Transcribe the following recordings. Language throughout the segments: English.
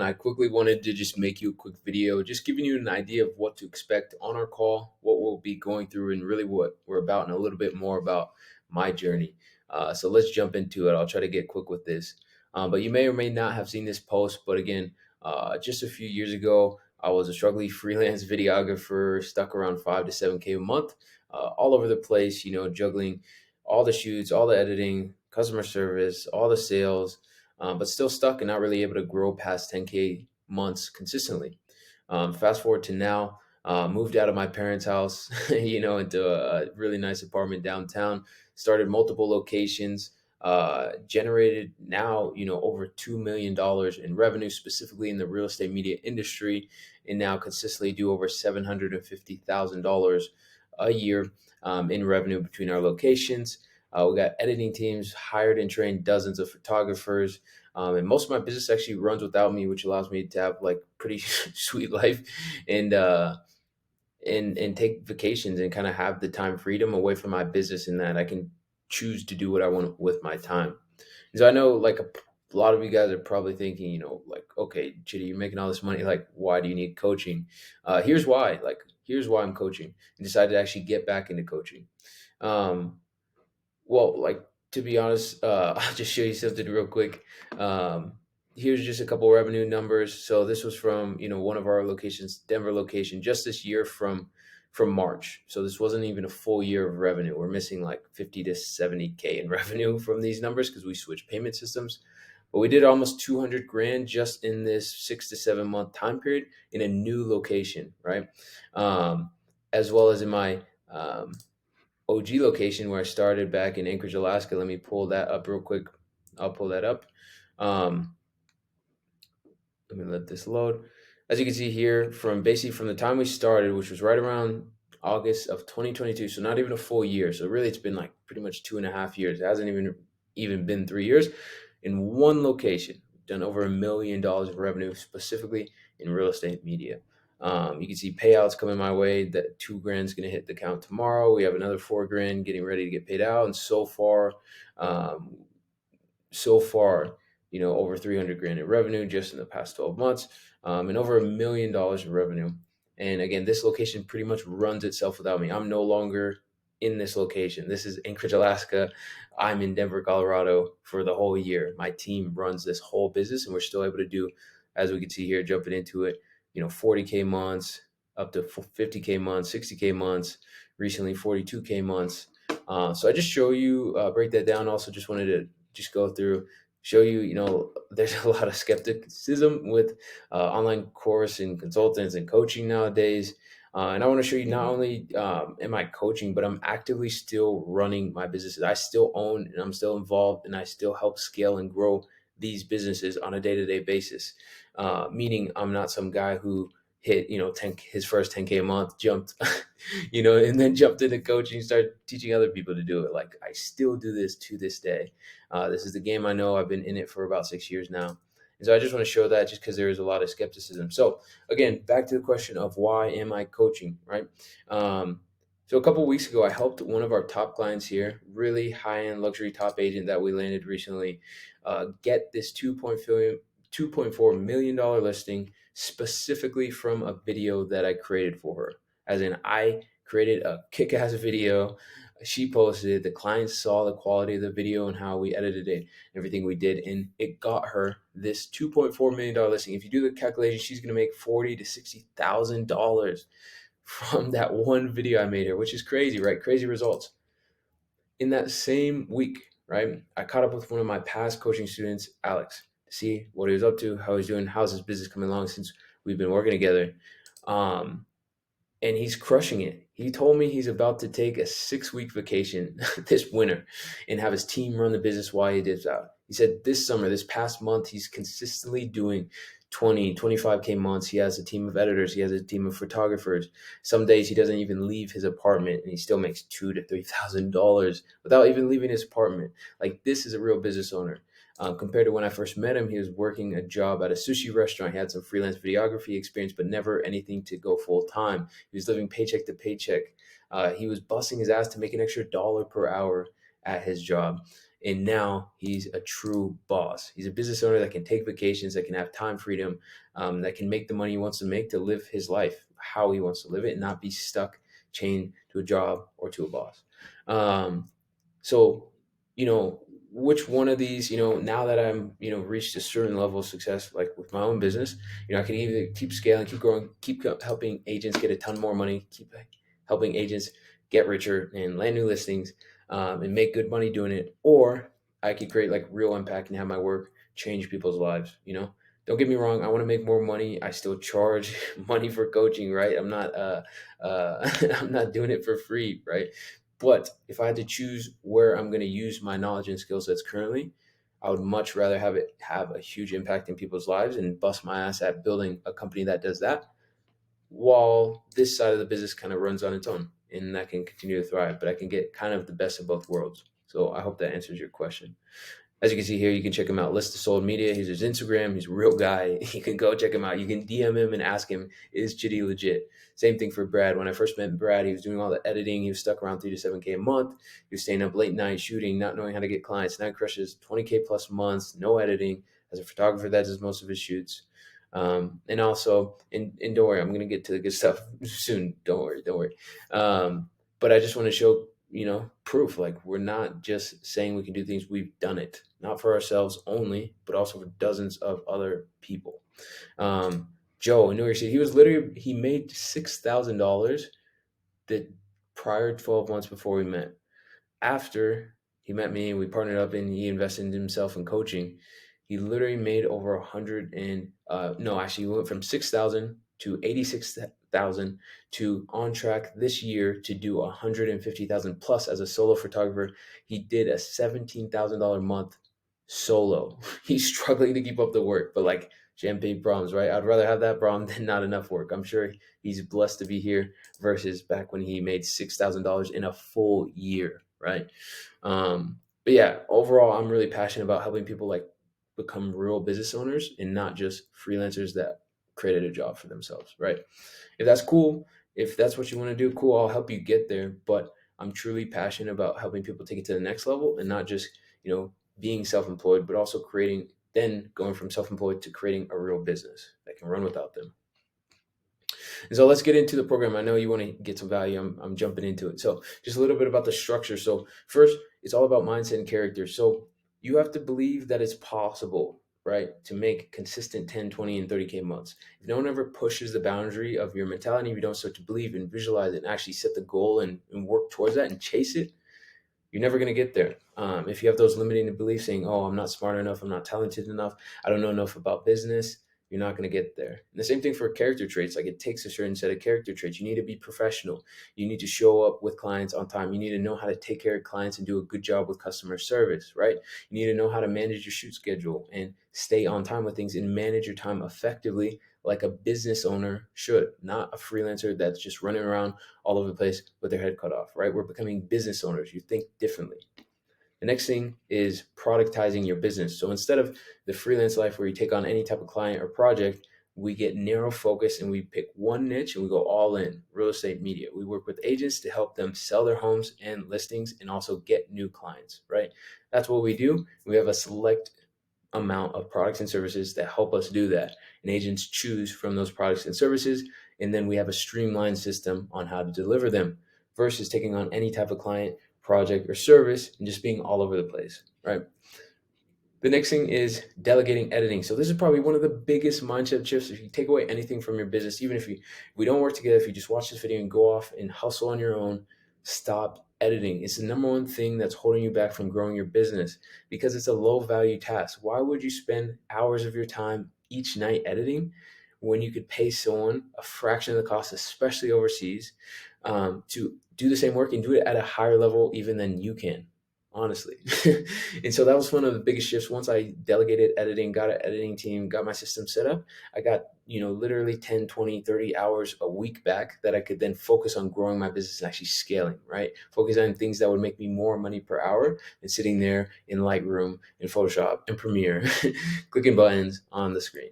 I quickly wanted to just make you a quick video, just giving you an idea of what to expect on our call, what we'll be going through, and really what we're about, and a little bit more about my journey. So let's jump into it. I'll try to get quick with this. But you may or may not have seen this post, but again, just a few years ago, I was a struggling freelance videographer, stuck around 5 to 7K a month, all over the place, juggling all the shoots, all the editing, customer service, all the sales, but still stuck and not really able to grow past 10K months consistently. Fast forward to now, moved out of my parents' house, into a really nice apartment downtown, started multiple locations, generated now, over $2 million in revenue, specifically in the real estate media industry, and now consistently do over $750,000 a year in revenue between our locations. We got editing teams, hired and trained dozens of photographers. And most of my business actually runs without me, which allows me to have like pretty sweet life and and take vacations and kind of have the time freedom away from my business, in that I can choose to do what I want with my time. And so I know like a lot of you guys are probably thinking, like, okay, Chitty, you're making all this money. Like, why do you need coaching? Here's why. Like, here's why I'm coaching, and decided to actually get back into coaching. Um, well, like, to be honest, I'll just show you something real quick. Um, Here's just a couple revenue numbers. So this was from one of our locations, Denver location, just this year from March. So this wasn't even a full year of revenue. We're missing like 50 to 70K in revenue from these numbers because we switched payment systems. But we did almost 200 grand just in this 6 to 7 month time period in a new location, right? Um, as well as in my OG location where I started back in Anchorage, Alaska. Let me pull that up real quick. I'll pull that up. Um, Let me let this load. As you can see here, from the time we started, which was right around August of 2022, so not even a full year. So really, it's been like pretty much 2.5 years. It hasn't even been 3 years. In one location, done over $1 million of revenue, specifically in real estate media. You can see payouts coming my way. That 2 grand is going to hit the account tomorrow. We have another 4 grand getting ready to get paid out, and um, so far, over 300 grand in revenue just in the past 12 months, and over $1 million in revenue. And again, this location pretty much runs itself without me. I'm no longer in this location. This is Anchorage, Alaska. I'm in Denver, Colorado for the whole year. My team runs this whole business, and we're still able to do, as we can see here, jumping into it, 40K months, up to 50K months, 60K months, recently 42K months. So I just show you, break that down. Also, just wanted to just go through, show you, there's a lot of skepticism with online course and consultants and coaching nowadays. And I want to show you, not only am I coaching, but I'm actively still running my businesses. I still own and I'm still involved, and I still help scale and grow these businesses on a day-to-day basis. Meaning I'm not some guy who hit, his first 10K a month, jumped, and then jumped into coaching, started teaching other people to do it. Like, I still do this to this day. This is the game I know. I've been in it for about 6 years now. And so I just want to show that, just because there is a lot of skepticism. So again, back to the question of why am I coaching, right? So a couple of weeks ago, I helped one of our top clients here, really high-end luxury top agent that we landed recently, get this $2.4 million listing specifically from a video that I created for her. As in, I created a kick-ass video. She posted it. The client saw the quality of the video and how we edited it, everything we did, and it got her this $2.4 million listing. If you do the calculation, she's going to make $40,000 to $60,000 from that one video I made her, which is crazy, right? Crazy results. In that same week, right, I caught up with one of my past coaching students, Alex, to see what he was up to, how he's doing, how's his business coming along since we've been working together. And he's crushing it. He told me he's about to take a 6-week vacation this winter and have his team run the business while he dips out. He said this summer, this past month, he's consistently doing 25K months. He has a team of editors. He has a team of photographers. Some days he doesn't even leave his apartment, and he still makes $2,000 to $3,000 without even leaving his apartment. Like, this is a real business owner. Compared to when I first met him, he was working a job at a sushi restaurant. He had some freelance videography experience, but never anything to go full time. He was living paycheck to paycheck. He was busting his ass to make an extra dollar per hour at his job. And now he's a true boss. He's a business owner that can take vacations, that can have time freedom, that can make the money he wants to make to live his life how he wants to live it and not be stuck chained to a job or to a boss. Um, so, you know, which one of these, now that I'm, reached a certain level of success, like with my own business, I can either keep scaling, keep growing, helping agents get a ton more money, keep helping agents get richer and land new listings, and make good money doing it, or I could create like real impact and have my work change people's lives. Don't get me wrong. I want to make more money. I still charge money for coaching, right? I'm not, I'm not doing it for free, right? But if I had to choose where I'm going to use my knowledge and skill sets currently, I would much rather have it have a huge impact in people's lives and bust my ass at building a company that does that, while this side of the business kind of runs on its own and that can continue to thrive. But I can get kind of the best of both worlds. So I hope that answers your question. As you can see here, you can check him out. List of Sold Media. He's his Instagram. He's a real guy. You can go check him out. You can DM him and ask him, is Chitty legit? Same thing for Brad. When I first met Brad, he was doing all the editing. He was stuck around 3 to 7K a month. He was staying up late night shooting, not knowing how to get clients. Now he crushes 20K plus months, no editing. As a photographer, that does most of his shoots. And also, and don't worry, I'm going to get to the good stuff soon. Don't worry. But I just want to show, proof. Like, we're not just saying we can do things, we've done it, not for ourselves only, but also for dozens of other people. Joe in New York City, he made $6,000 the prior 12 months before we met. After he met me and we partnered up and he invested in himself in coaching, he literally made over 100 and no, actually, he went from 6,000 to 86,000 to on track this year to do 150,000 plus as a solo photographer. He did a $17,000 month solo. He's struggling to keep up the work, but like champagne problems, right? I'd rather have that problem than not enough work. I'm sure he's blessed to be here versus back when he made $6,000 in a full year, right? But yeah, overall, I'm really passionate about helping people like become real business owners and not just freelancers that created a job for themselves, right? If that's cool, if that's what you want to do, cool, I'll help you get there. But I'm truly passionate about helping people take it to the next level and not just, being self-employed, but also then going from self-employed to creating a real business that can run without them. And so let's get into the program. I know you want to get some value. I'm jumping into it. So just a little bit about the structure. So first, it's all about mindset and character. So you have to believe that it's possible, right, to make consistent 10, 20, and 30K months. If no one ever pushes the boundary of your mentality, if you don't start to believe and visualize it and actually set the goal and work towards that and chase it, you're never going to get there. If you have those limiting beliefs saying, oh, I'm not smart enough, I'm not talented enough, I don't know enough about business, you're not going to get there. And the same thing for character traits. Like, it takes a certain set of character traits. You need to be professional. You need to show up with clients on time. You need to know how to take care of clients and do a good job with customer service, right? You need to know how to manage your shoot schedule and stay on time with things and manage your time effectively like a business owner should, not a freelancer that's just running around all over the place with their head cut off, right? We're becoming business owners. You think differently. The next thing is productizing your business. So instead of the freelance life where you take on any type of client or project, we get narrow focus and we pick one niche and we go all in. Real estate media. We work with agents to help them sell their homes and listings and also get new clients, right? That's what we do. We have a select amount of products and services that help us do that. And agents choose from those products and services. And then we have a streamlined system on how to deliver them versus taking on any type of client, project, or service and just being all over the place, right? The next thing is delegating editing. So this is probably one of the biggest mindset shifts. If you take away anything from your business, even if we don't work together, if you just watch this video and go off and hustle on your own, stop editing. It's the number one thing that's holding you back from growing your business because it's a low value task. Why would you spend hours of your time each night editing when you could pay someone a fraction of the cost, especially overseas, to do the same work and do it at a higher level even than you can? Honestly. And so that was one of the biggest shifts. Once I delegated editing, got an editing team, got my system set up, I got, literally 10, 20, 30 hours a week back that I could then focus on growing my business and actually scaling, right? Focus on things that would make me more money per hour than sitting there in Lightroom, in Photoshop, in Premiere, clicking buttons on the screen.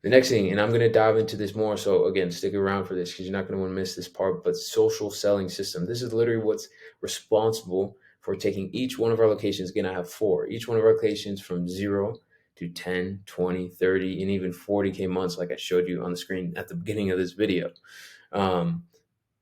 The next thing, and I'm going to dive into this more, so again, stick around for this because you're not going to want to miss this part, but social selling system. This is literally what's responsible for taking each one of our locations. Again, I have 4. Each one of our locations from 0 to 10, 20, 30, and even 40K months, like I showed you on the screen at the beginning of this video. Um,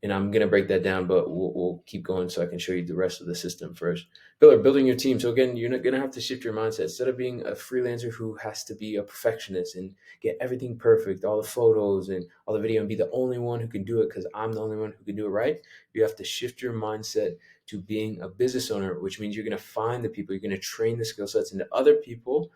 and I'm going to break that down, but we'll keep going so I can show you the rest of the system first. Building your team. So again, you're not going to have to shift your mindset. Instead of being a freelancer who has to be a perfectionist and get everything perfect, all the photos and all the video, and be the only one who can do it because I'm the only one who can do it right, you have to shift your mindset to being a business owner, which means you're going to find the people, you're going to train the skill sets into other people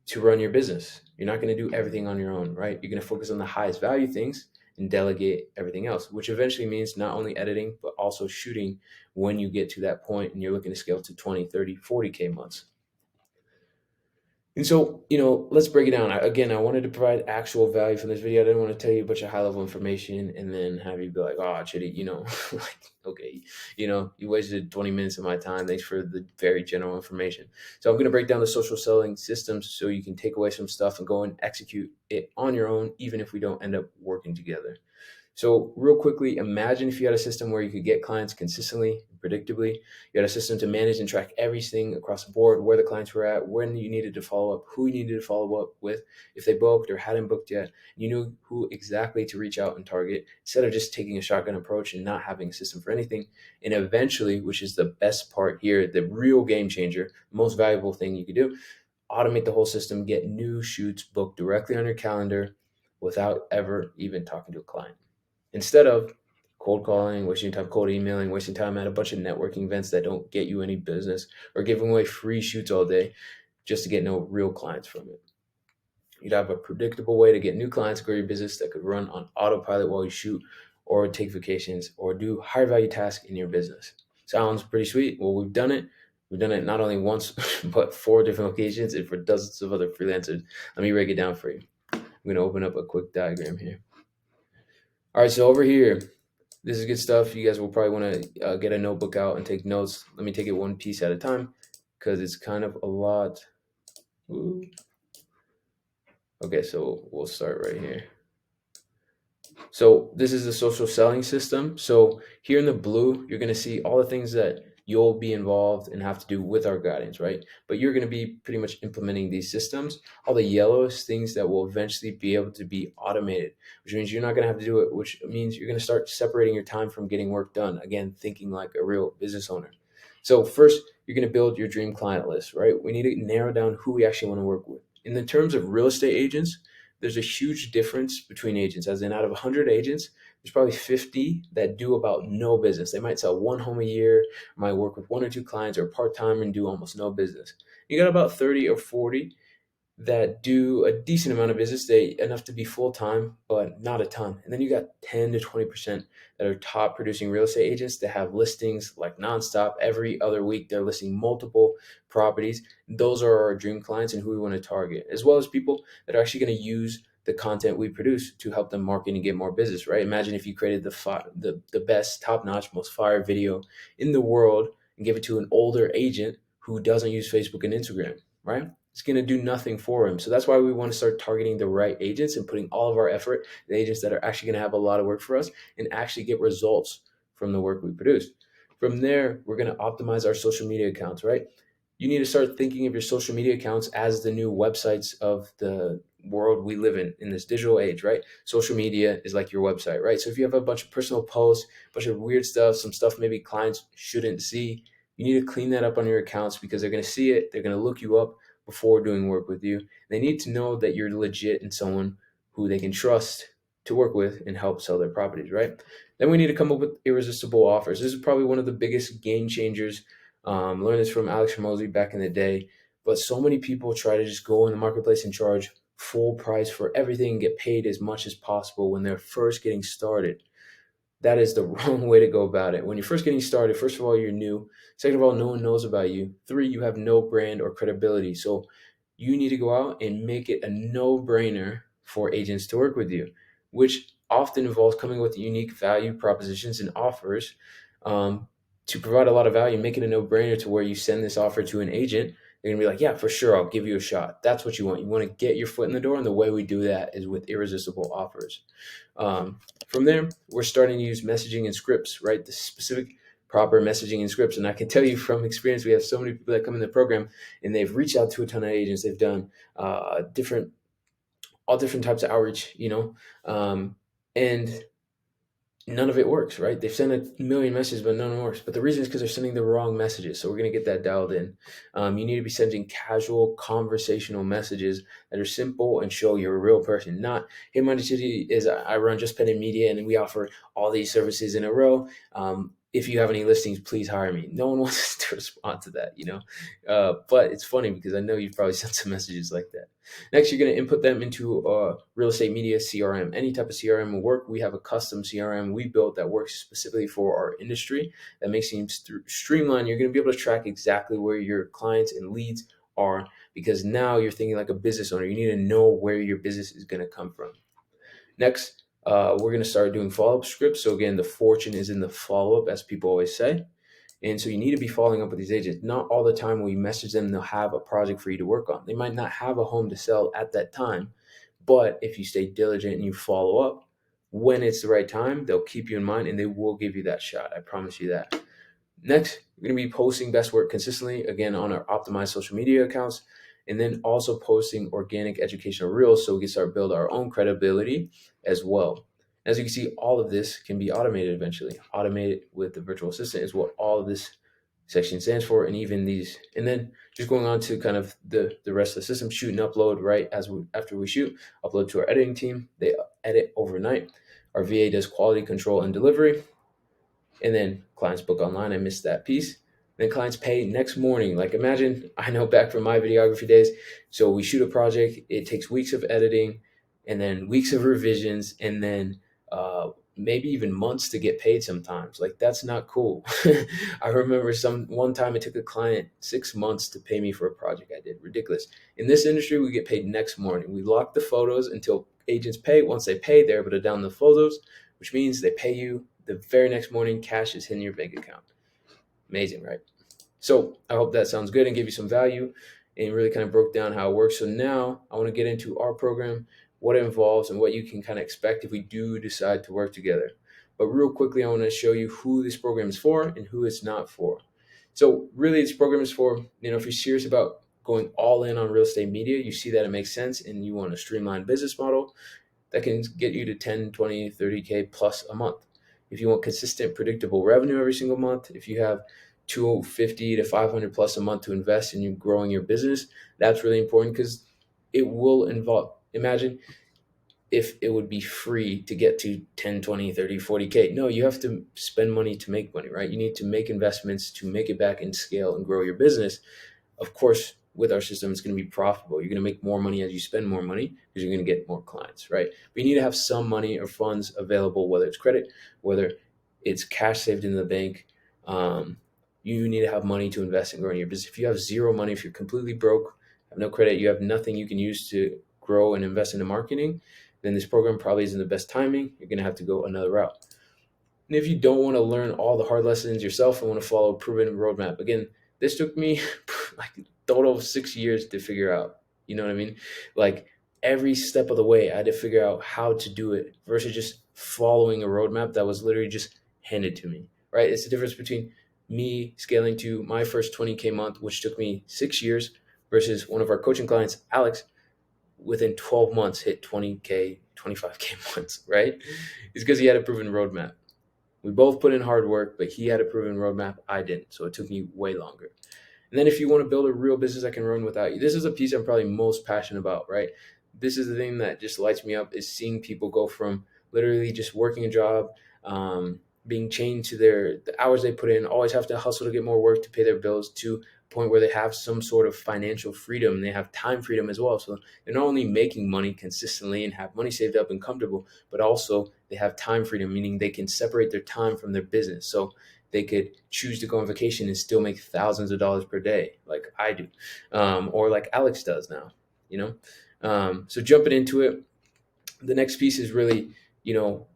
to run your business. You're not going to do everything on your own, right? You're going to focus on the highest value things and delegate everything else, which eventually means not only editing, but also shooting when you get to that point and you're looking to scale to 20, 30, 40K months. And so, let's break it down. I wanted to provide actual value from this video. I didn't want to tell you a bunch of high level information and then have you be like, oh, Chitty, like, okay, you wasted 20 minutes of my time. Thanks for the very general information. So I'm going to break down the social selling systems so you can take away some stuff and go and execute it on your own, even if we don't end up working together. So real quickly, imagine if you had a system where you could get clients consistently, predictably. You had a system to manage and track everything across the board, where the clients were at, when you needed to follow up, who you needed to follow up with, if they booked or hadn't booked yet. You knew who exactly to reach out and target instead of just taking a shotgun approach and not having a system for anything. And eventually, which is the best part here, the real game changer, the most valuable thing you could do, automate the whole system, get new shoots booked directly on your calendar without ever even talking to a client. Instead of cold calling, wasting time cold emailing, wasting time at a bunch of networking events that don't get you any business, or giving away free shoots all day just to get no real clients from it. You'd have a predictable way to get new clients, grow your business that could run on autopilot while you shoot or take vacations or do higher value tasks in your business. Sounds pretty sweet. Well, we've done it. We've done it not only once, but 4 different locations and for dozens of other freelancers. Let me break it down for you. I'm going to open up a quick diagram here. All right, so over here, this is good stuff. You guys will probably want to get a notebook out and take notes. Let me take it one piece at a time because it's kind of a lot. Ooh. Okay, so we'll start right here. So this is the social selling system. So here in the blue, you're going to see all the things that you'll be involved and have to do with our guidance, right? But you're going to be pretty much implementing these systems. All the yellow is things that will eventually be able to be automated, which means you're not going to have to do it, which means you're going to start separating your time from getting work done. Again, thinking like a real business owner. So first, you're going to build your dream client list, right? We need to narrow down who we actually want to work with. In the terms of real estate agents, there's a huge difference between agents. As in, out of 100 agents, there's probably 50 that do about no business. They might sell 1 home a year, might work with 1 or 2 clients, or part-time and do almost no business. You got about 30 or 40 that do a decent amount of business, enough to be full-time, but not a ton. And then you got 10 to 20% that are top producing real estate agents that have listings like nonstop. Every other week, they're listing multiple properties. Those are our dream clients and who we want to target, as well as people that are actually going to use the content we produce to help them market and get more business, right? Imagine if you created the best, top-notch, most fire video in the world and give it to an older agent who doesn't use Facebook and Instagram, right? It's going to do nothing for him. So that's why we want to start targeting the right agents and putting all of our effort, the agents that are actually going to have a lot of work for us and actually get results from the work we produce. From there, we're going to optimize our social media accounts, right? You need to start thinking of your social media accounts as the new websites of the world we live in this digital age, right? Social media is like your website, right? So if you have a bunch of personal posts, a bunch of weird stuff, some stuff maybe clients shouldn't see, you need to clean that up on your accounts because they're going to see it. They're going to look you up before doing work with you. They need to know that you're legit and someone who they can trust to work with and help sell their properties, right? Then we need to come up with irresistible offers. This is probably one of the biggest game changers. Learned this from Alex Hormozy back in the day. But so many people try to just go in the marketplace and charge full price for everything and get paid as much as possible when they're first getting started. That is the wrong way to go about it. When you're first getting started, first of all, you're new. Second of all, no one knows about you. 3, you have no brand or credibility. So you need to go out and make it a no-brainer for agents to work with you, which often involves coming with unique value propositions and offers to provide a lot of value, make it a no-brainer to where you send this offer to an agent. They're going to be like, yeah, for sure, I'll give you a shot. That's what you want. You want to get your foot in the door, and the way we do that is with irresistible offers. From there, we're starting to use messaging and scripts, right? The specific proper messaging and scripts. And I can tell you from experience, we have so many people that come in the program and they've reached out to a ton of agents. They've done different, all different types of outreach, and none of it works, right? They've sent a million messages, but none of them works. But the reason is because they're sending the wrong messages. So we're going to get that dialed in. You need to be sending casual, conversational messages that are simple and show you're a real person. Not, hey, Monday City is I run Just Pen and Media, and we offer all these services in a row. If you have any listings, please hire me. No one wants to respond to that, But it's funny because I know you've probably sent some messages like that. Next, you're going to input them into real estate media CRM. Any type of CRM will work. We have a custom CRM we built that works specifically for our industry that makes things streamlined. You're going to be able to track exactly where your clients and leads are because now you're thinking like a business owner. You need to know where your business is going to come from. Next, we're going to start doing follow-up scripts. So again, the fortune is in the follow-up, as people always say. And so you need to be following up with these agents. Not all the time when you message them, they'll have a project for you to work on. They might not have a home to sell at that time, but if you stay diligent and you follow up, when it's the right time, they'll keep you in mind and they will give you that shot. I promise you that. Next, we're going to be posting best work consistently, again, on our optimized social media accounts, and then also posting organic educational reels so we can start build our own credibility as well. As you can see, all of this can be automated eventually. Automated with the virtual assistant is what all of this section stands for, and even these. And then just going on to kind of the rest of the system, shoot and upload right after we shoot, upload to our editing team. They edit overnight. Our VA does quality control and delivery. And then clients book online. I missed that piece. Then clients pay next morning. Like imagine, I know back from my videography days. So we shoot a project. It takes weeks of editing and then weeks of revisions and then maybe even months to get paid sometimes. Like that's not cool. I remember one time it took a client 6 months to pay me for a project I did. Ridiculous. In this industry, we get paid next morning. We lock the photos until agents pay. Once they pay, they're able to down the photos, which means they pay you the very next morning. Cash is hitting your bank account. Amazing, right? So I hope that sounds good and gave you some value and really kind of broke down how it works. So now I want to get into our program, what it involves, and what you can kind of expect if we do decide to work together. But real quickly, I want to show you who this program is for and who it's not for. So really, this program is for, if you're serious about going all in on real estate media, you see that it makes sense and you want a streamlined business model that can get you to 10, 20, 30K plus a month. If you want consistent, predictable revenue every single month, if you have 250 to 500 plus a month to invest in you growing your business, that's really important because it will involve, imagine if it would be free to get to 10, 20, 30, 40K. No, you have to spend money to make money, right? You need to make investments to make it back and scale and grow your business. Of course, with our system, it's going to be profitable. You're going to make more money as you spend more money because you're going to get more clients, right? But you need to have some money or funds available, whether it's credit, whether it's cash saved in the bank. You need to have money to invest in growing your business. If you have zero money, if you're completely broke, have no credit, you have nothing you can use to grow and invest into marketing, then this program probably isn't the best timing. You're going to have to go another route. And if you don't want to learn all the hard lessons yourself and want to follow a proven roadmap, again, this took me like a total of 6 years to figure out. You know what I mean? Like every step of the way, I had to figure out how to do it versus just following a roadmap that was literally just handed to me, right? It's the difference between me scaling to my first 20K month, which took me 6 years, versus one of our coaching clients, Alex, within 12 months hit 20K, 25K months, right? It's because he had a proven roadmap. We both put in hard work, but he had a proven roadmap. I didn't. So it took me way longer. And then if you want to build a real business that can run without you, this is a piece I'm probably most passionate about, right? This is the thing that just lights me up, is seeing people go from literally just working a job, being chained to the hours they put in, always have to hustle to get more work to pay their bills, to a point where they have some sort of financial freedom. They have time freedom as well. So they're not only making money consistently and have money saved up and comfortable, but also they have time freedom, meaning they can separate their time from their business. So they could choose to go on vacation and still make thousands of dollars per day, like I do, or like Alex does now, So jumping into it, the next piece is really,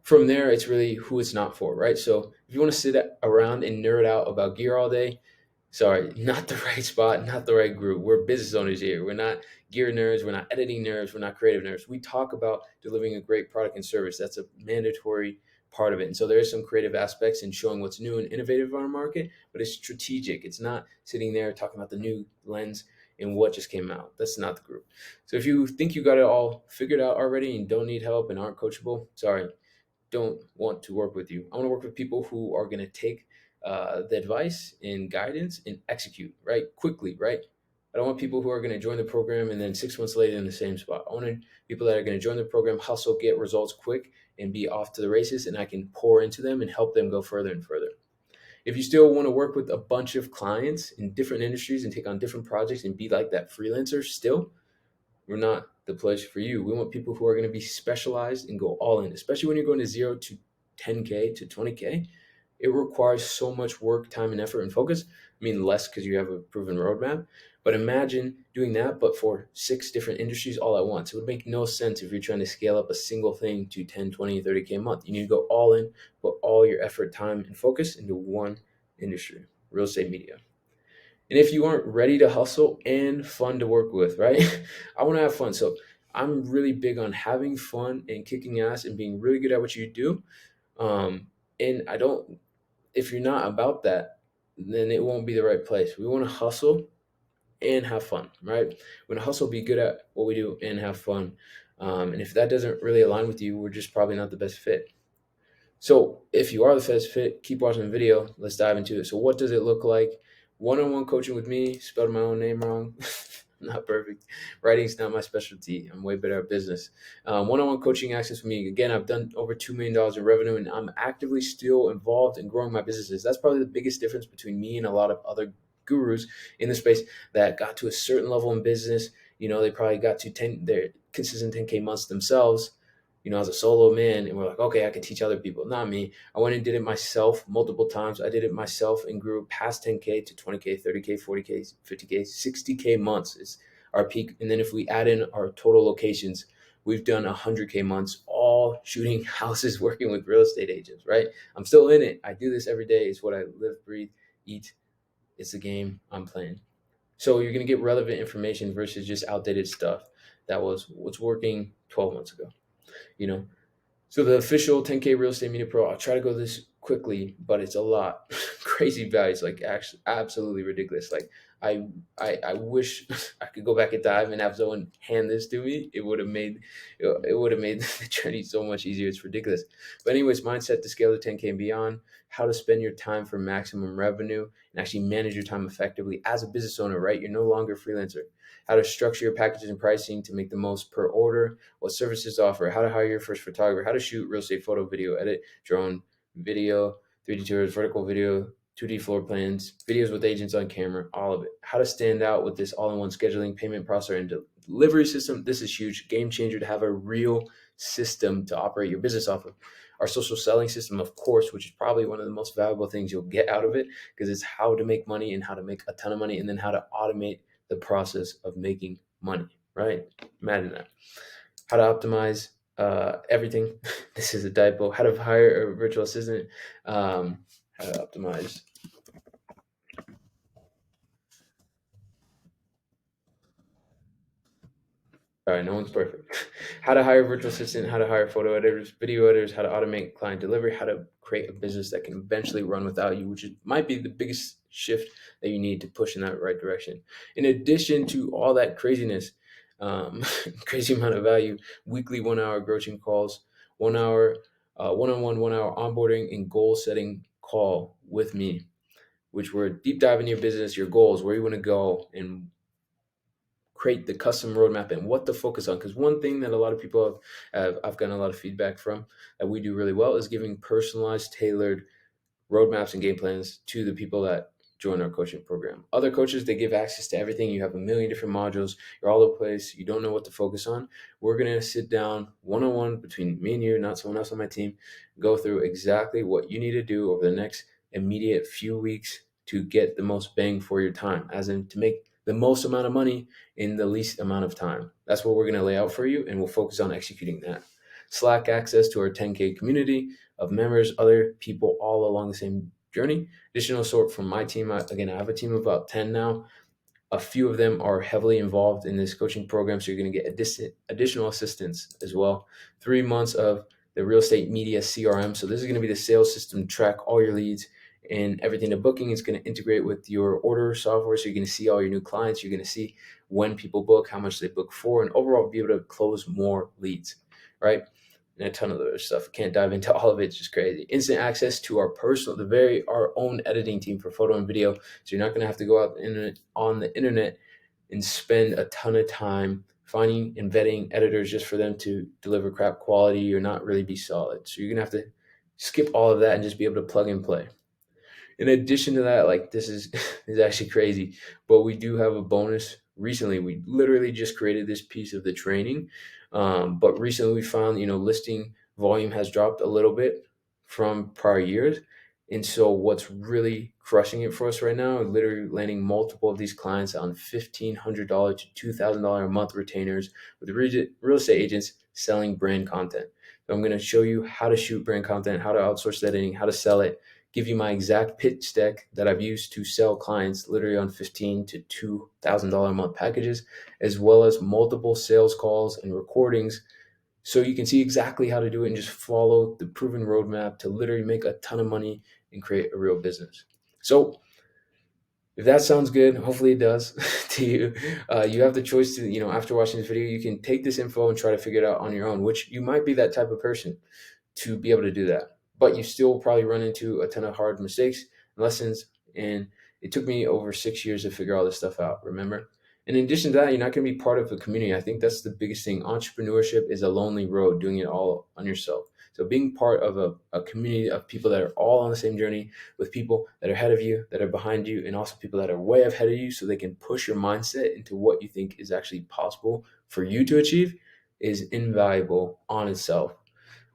from there, it's really who it's not for, right? So if you want to sit around and nerd out about gear all day, sorry, not the right spot, not the right group. We're business owners here. We're not gear nerds. We're not editing nerds. We're not creative nerds. We talk about delivering a great product and service. That's a mandatory part of it. And so there is some creative aspects in showing what's new and innovative on our market, but it's strategic. It's not sitting there talking about the new lens and what just came out. That's not the group. So if you think you got it all figured out already and don't need help and aren't coachable, sorry, don't want to work with you. I want to work with people who are going to take the advice and guidance and execute right quickly, right? I don't want people who are going to join the program and then 6 months later in the same spot. I want people that are going to join the program, hustle, get results quick, and be off to the races, and I can pour into them and help them go further and further. If you still want to work with a bunch of clients in different industries and take on different projects and be like that freelancer still, we're not the place for you. We want people who are going to be specialized and go all in, especially when you're going to 0 to 10K to 20K. It requires so much work, time, and effort and focus. I mean, less because you have a proven roadmap. But imagine doing that, but for 6 different industries all at once. It would make no sense if you're trying to scale up a single thing to 10, 20, 30K a month. You need to go all in, put all your effort, time, and focus into one industry, real estate media. And if you aren't ready to hustle and fun to work with, right? I want to have fun. So I'm really big on having fun and kicking ass and being really good at what you do. And I don't, if you're not about that, then it won't be the right place. We want to hustle and have fun, right? We want to hustle, be good at what we do, and have fun. And if that doesn't really align with you, we're just probably not the best fit. So if you are the best fit, keep watching the video. Let's dive into it. So what does it look like? One-on-one coaching with me, spelled my own name wrong. Not perfect. Writing's not my specialty. I'm way better at business. One-on-one coaching access with me. Again, I've done over $2 million in revenue, and I'm actively still involved in growing my businesses. That's probably the biggest difference between me and a lot of other gurus in the space that got to a certain level in business. They probably got to their consistent 10K months themselves, as a solo man, and we're like, okay, I can teach other people. Not me. I went and did it myself multiple times. I did it myself and grew past 10K to 20K, 30K, 40K, 50K, 60K months is our peak. And then if we add in our total locations, we've done 100K months, all shooting houses, working with real estate agents, right? I'm still in it. I do this every day. It's what I live, breathe, eat. It's the game I'm playing. So you're going to get relevant information versus just outdated stuff that was what's working 12 months ago. you know. So the official 10K Real Estate Media Pro, I'll try to go this quickly, but it's a lot. Crazy values, like actually absolutely ridiculous. Like I wish I could go back in time and have someone hand this to me. It would have made the journey so much easier. It's ridiculous. But anyways, mindset to scale to 10K and beyond, how to spend your time for maximum revenue and actually manage your time effectively as a business owner, right? You're no longer a freelancer. How to structure your packages and pricing to make the most per order, what services to offer, how to hire your first photographer, how to shoot real estate photo, video, edit, drone, video, 3D tours, vertical video, 2D floor plans, videos with agents on camera, all of it. How to stand out with this all-in-one scheduling, payment processor, and delivery system. This is huge. Game changer to have a real system to operate your business off of. Our social selling system, of course, which is probably one of the most valuable things you'll get out of it, because it's how to make money and how to make a ton of money, and then how to automate the process of making money, right? Imagine that. How to optimize everything. This is a typo. How to hire a virtual assistant. How to optimize. All right, no one's perfect. How to hire a virtual assistant, how to hire photo editors, video editors, how to automate client delivery, how to create a business that can eventually run without you, might be the biggest shift that you need to push in that right direction. In addition to all that craziness, crazy amount of value, weekly 1 hour coaching calls, 1 hour, one-on-one 1 hour onboarding and goal setting call with me, which we're deep diving your business, your goals, where you want to go, and create the custom roadmap and what to focus on. Because one thing that a lot of people I've gotten a lot of feedback from that we do really well is giving personalized, tailored roadmaps and game plans to the people that join our coaching program. Other coaches, they give access to everything. You have a million different modules. You're all over the place. You don't know what to focus on. We're going to sit down one-on-one between me and you, not someone else on my team, go through exactly what you need to do over the next immediate few weeks to get the most bang for your time, as in to make the most amount of money in the least amount of time. That's what we're going to lay out for you, and we'll focus on executing that. Slack access to our 10K community of members, other people all along the same journey. Additional support from my team. Again, I have a team of about 10 now. A few of them are heavily involved in this coaching program, so you're going to get additional assistance as well. 3 months of the real estate media CRM. So this is going to be the sales system to track all your leads and everything to booking. Is going to integrate with your order software. So you're going to see all your new clients. You're going to see when people book, how much they book for, and overall be able to close more leads, right? And a ton of other stuff. Can't dive into all of it. It's just crazy. Instant access to our personal, our own editing team for photo and video. So you're not going to have to go out on the internet and spend a ton of time finding and vetting editors just for them to deliver crap quality or not really be solid. So you're going to have to skip all of that and just be able to plug and play. In addition to that, like this is is actually crazy, but we do have a bonus. Recently, we literally just created this piece of the training, but recently we found listing volume has dropped a little bit from prior years, and so what's really crushing it for us right now is literally landing multiple of these clients on $1,500 to $2,000 a month retainers with real estate agents selling brand content. So I'm going to show you how to shoot brand content, how to outsource editing, how to sell it, give you my exact pitch deck that I've used to sell clients literally on $15 to $2,000 a month packages, as well as multiple sales calls and recordings. So you can see exactly how to do it and just follow the proven roadmap to literally make a ton of money and create a real business. So if that sounds good, hopefully it does to you. You have the choice to, after watching this video, you can take this info and try to figure it out on your own, which you might be that type of person to be able to do that. But you still probably run into a ton of hard mistakes and lessons. And it took me over 6 years to figure all this stuff out, remember? And in addition to that, you're not going to be part of a community. I think that's the biggest thing. Entrepreneurship is a lonely road, doing it all on yourself. So being part of a community of people that are all on the same journey, with people that are ahead of you, that are behind you, and also people that are way ahead of you, so they can push your mindset into what you think is actually possible for you to achieve, is invaluable on itself.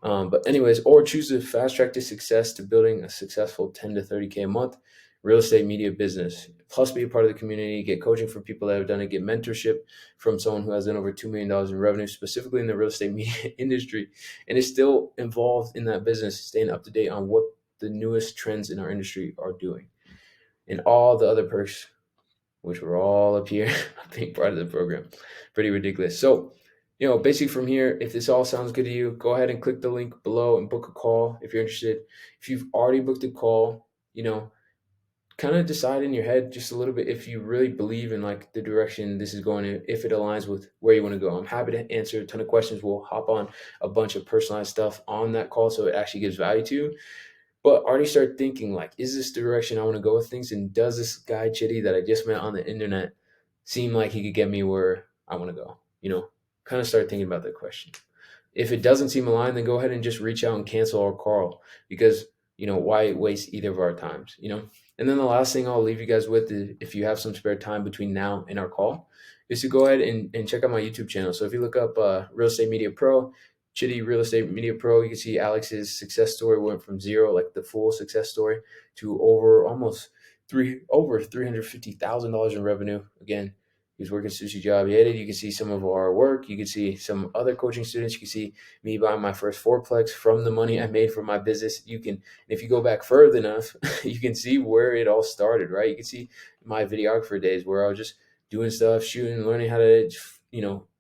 But anyways, or choose to fast track to success to building a successful 10 to 30K a month real estate media business. Plus be a part of the community, get coaching from people that have done it, get mentorship from someone who has done over $2 million in revenue, specifically in the real estate media industry, and is still involved in that business, staying up to date on what the newest trends in our industry are doing. And all the other perks, which were all up here, being part of the program. Pretty ridiculous. So, basically from here, if this all sounds good to you, go ahead and click the link below and book a call if you're interested. If you've already booked a call, kind of decide in your head just a little bit if you really believe in like the direction this is going, if it aligns with where you want to go. I'm happy to answer a ton of questions. We'll hop on a bunch of personalized stuff on that call so it actually gives value to you. But already start thinking like, is this the direction I want to go with things? And does this guy Chitty that I just met on the internet seem like he could get me where I want to go? Kind of start thinking about that question. If it doesn't seem aligned, then go ahead and just reach out and cancel our call, because why waste either of our times? And then the last thing I'll leave you guys with is, if you have some spare time between now and our call, is to go ahead and check out my YouTube channel. So if you look up Real Estate Media Pro, Chitty Real Estate Media Pro, you can see Alex's success story went from zero, like the full success story, to over $350,000 in revenue. Again, he was working a sushi job. He hated. You can see some of our work. You can see some other coaching students. You can see me buying my first fourplex from the money I made from my business. If you go back further enough, you can see where it all started, right? You can see my videographer days where I was just doing stuff, shooting, learning how to,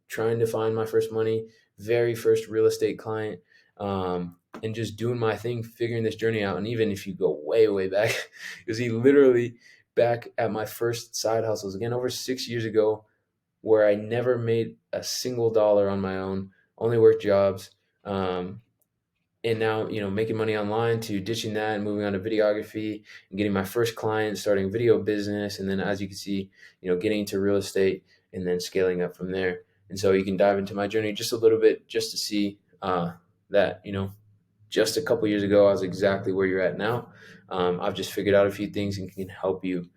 trying to find my first money, very first real estate client, and just doing my thing, figuring this journey out. And even if you go way, way back, you see literally back at my first side hustles, again, over 6 years ago, where I never made a single dollar on my own, only worked jobs. And now, making money online, to ditching that and moving on to videography and getting my first client, starting a video business. And then, as you can see, getting into real estate and then scaling up from there. And so you can dive into my journey just a little bit just to see that, just a couple years ago, I was exactly where you're at now. I've just figured out a few things and can help you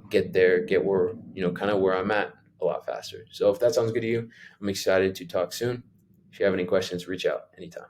get there, get where, kind of where I'm at a lot faster. So if that sounds good to you, I'm excited to talk soon. If you have any questions, reach out anytime.